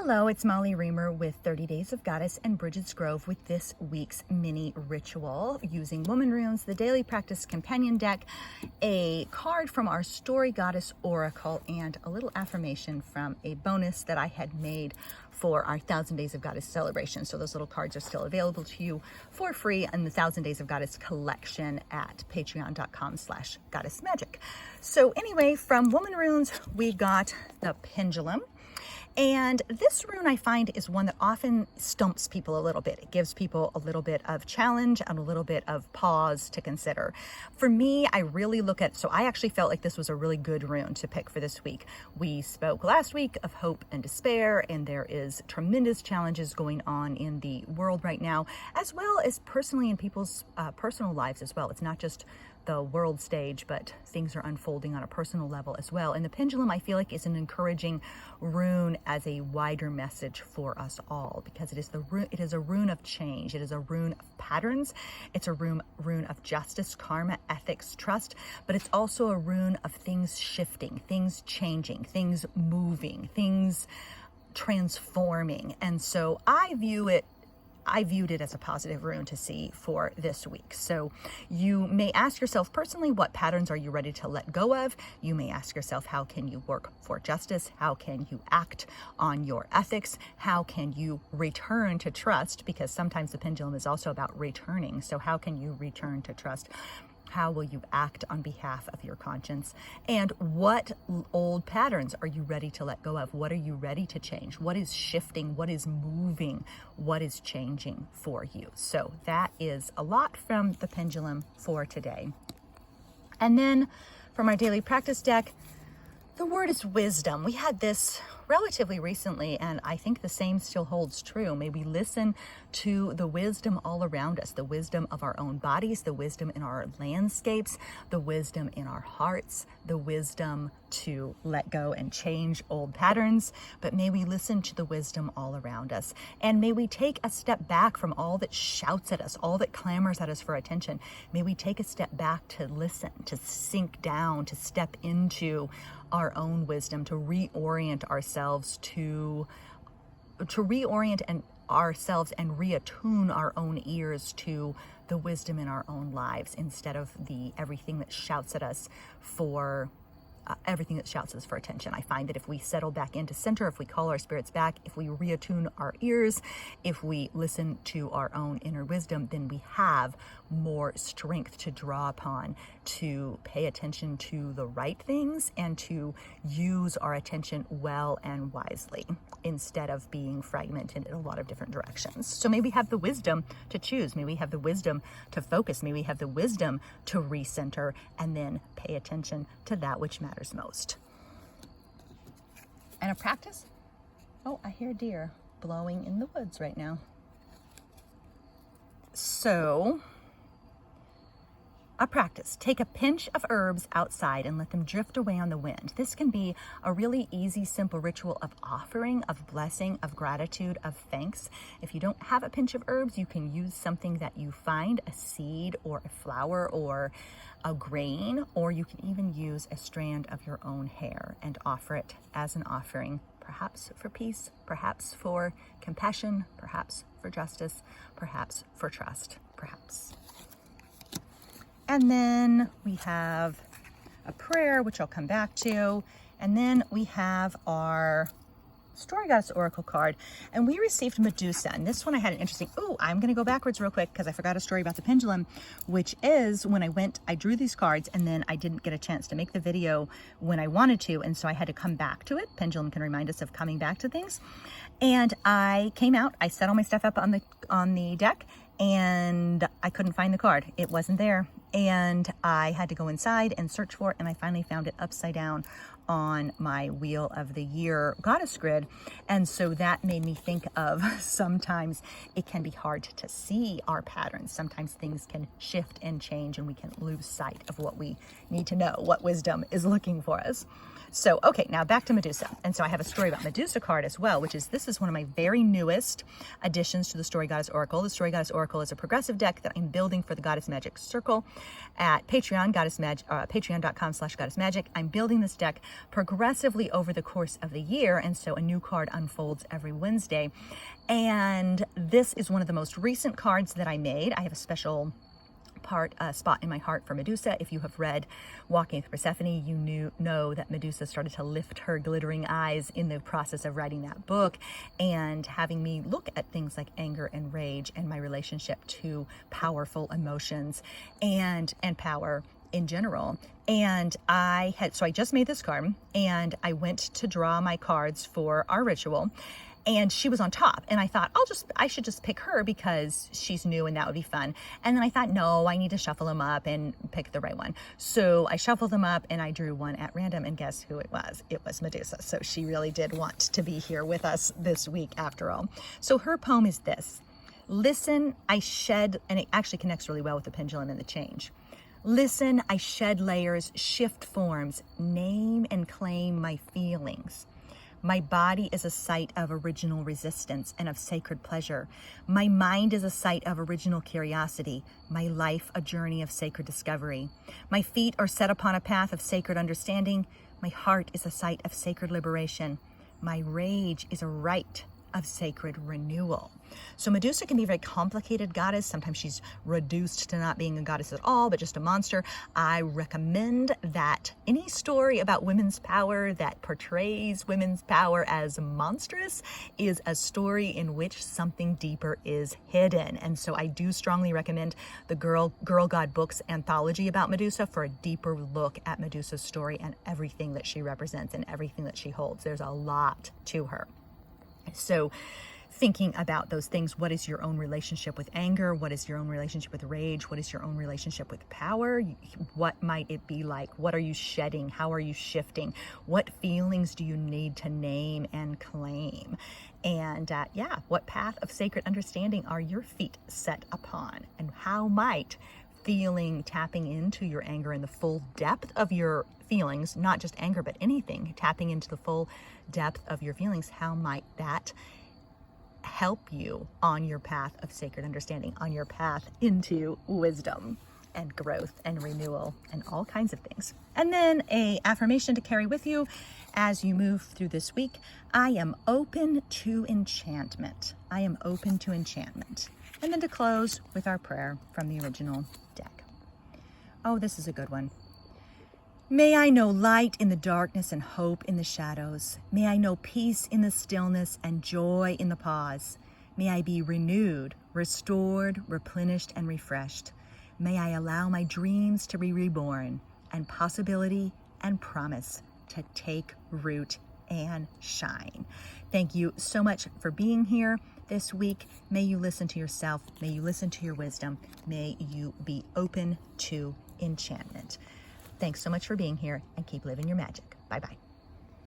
Hello, it's Molly Reamer with 30 Days of Goddess and Bridget's Grove with this week's mini ritual using Womanrunes, the Daily Practice Companion deck, a card from our Story Goddess Oracle, and a little affirmation from a bonus that I had made for our 1000 Days of Goddess celebration. So those little cards are still available to you for free in the 1000 Days of Goddess collection at patreon.com/goddessmagic. So anyway, from Womanrunes, we got the Pendulum. And this rune I find is one that often stumps people a little bit. It gives people a little bit of challenge and a little bit of pause to consider. For me, I really look at, so I actually felt like this was a really good rune to pick for this week. We spoke last week of hope and despair, and there is tremendous challenges going on in the world right now, as well as personally in people's personal lives as well. It's not just the world stage, but things are unfolding on a personal level as well. And the Pendulum, I feel like, is an encouraging rune as a wider message for us all, because it is a rune of change. It is a rune of patterns. It's a rune of justice, karma, ethics, trust, but it's also a rune of things shifting, things changing, things moving, things transforming. And so I viewed it as a positive rune to see for this week. So you may ask yourself personally, what patterns are you ready to let go of? You may ask yourself, how can you work for justice? How can you act on your ethics? How can you return to trust? Because sometimes the pendulum is also about returning. So how can you return to trust? How will you act on behalf of your conscience? And what old patterns are you ready to let go of? What are you ready to change? What is shifting? What is moving? What is changing for you? So that is a lot from the pendulum for today. And then from our daily practice deck, the word is wisdom. We had this relatively recently, and I think the same still holds true. May we listen to the wisdom all around us, the wisdom of our own bodies, the wisdom in our landscapes, the wisdom in our hearts, the wisdom to let go and change old patterns. But may we listen to the wisdom all around us. And may we take a step back from all that shouts at us, all that clamors at us for attention. May we take a step back to listen, to sink down, to step into our own wisdom, to reorient ourselves, to reorient ourselves and reattune our own ears to the wisdom in our own lives, instead of everything that shouts at us for attention. I find that if we settle back into center, if we call our spirits back, if we reattune our ears, if we listen to our own inner wisdom, then we have more strength to draw upon to pay attention to the right things and to use our attention well and wisely, instead of being fragmented in a lot of different directions. So may we have the wisdom to choose. May we have the wisdom to focus. May we have the wisdom to recenter and then pay attention to that which matters most. And a practice? Oh, I hear deer blowing in the woods right now. So, a practice. Take a pinch of herbs outside and let them drift away on the wind. This can be a really easy, simple ritual of offering, of blessing, of gratitude, of thanks. If you don't have a pinch of herbs, you can use something that you find, a seed or a flower or a grain, or you can even use a strand of your own hair and offer it as an offering, perhaps for peace, perhaps for compassion, perhaps for justice, perhaps for trust, perhaps. And then we have a prayer, which I'll come back to. And then we have our Story Goddess Oracle card. And we received Medusa. And this one I had an interesting, I'm going to go backwards real quick because I forgot a story about the pendulum, which is when I drew these cards and then I didn't get a chance to make the video when I wanted to. And so I had to come back to it. Pendulum can remind us of coming back to things. And I came out, I set all my stuff up on the deck, and I couldn't find the card. It wasn't there. And I had to go inside and search for it, and I finally found it upside down on my Wheel of the Year goddess grid. And so that made me think of, sometimes it can be hard to see our patterns. Sometimes things can shift and change and we can lose sight of what we need to know, what wisdom is looking for us. So, okay, now back to Medusa. And so I have a story about Medusa card as well, which is, this is one of my very newest additions to the Story Goddess Oracle. The Story Goddess Oracle is a progressive deck that I'm building for the Goddess Magic Circle at Patreon, patreon.com/goddessmagic. I'm building this deck progressively over the course of the year, and so a new card unfolds every Wednesday. And this is one of the most recent cards that I made. I have a special spot in my heart for Medusa. If you have read Walking with Persephone, you know that Medusa started to lift her glittering eyes in the process of writing that book, and having me look at things like anger and rage and my relationship to powerful emotions and power in general. And I just made this card, and I went to draw my cards for our ritual, and she was on top, and I thought I should just pick her because she's new and that would be fun. And then I thought, no, I need to shuffle them up and pick the right one. So I shuffled them up and I drew one at random, and guess who it was? It was Medusa. So she really did want to be here with us this week after all. So her poem is this: listen, I shed, and it actually connects really well with the pendulum and the change. Listen, I shed layers, shift forms, name and claim my feelings. My body is a site of original resistance and of sacred pleasure. My mind is a site of original curiosity. My life a journey of sacred discovery. My feet are set upon a path of sacred understanding. My heart is a site of sacred liberation. My rage is a rite of sacred renewal. So Medusa can be a very complicated goddess. Sometimes she's reduced to not being a goddess at all, but just a monster. I recommend that any story about women's power that portrays women's power as monstrous is a story in which something deeper is hidden. And so I do strongly recommend the Girl God Books anthology about Medusa for a deeper look at Medusa's story and everything that she represents and everything that she holds. There's a lot to her. So thinking about those things, what is your own relationship with anger? What is your own relationship with rage? What is your own relationship with power? What might it be like? What are you shedding? How are you shifting? What feelings do you need to name and claim? And what path of sacred understanding are your feet set upon? And how might tapping into your anger and the full depth of your feelings, not just anger, but anything, tapping into the full depth of your feelings, how might that help you on your path of sacred understanding, on your path into wisdom and growth and renewal and all kinds of things? And then a affirmation to carry with you as you move through this week: I am open to enchantment. I am open to enchantment. And then to close with our prayer from the original deck. Oh, this is a good one. May I know light in the darkness and hope in the shadows. May I know peace in the stillness and joy in the pause. May I be renewed, restored, replenished, and refreshed. May I allow my dreams to be reborn, and possibility and promise to take root and shine. Thank you so much for being here this week. May you listen to yourself. May you listen to your wisdom. May you be open to enchantment. Thanks so much for being here, and keep living your magic. Bye-bye.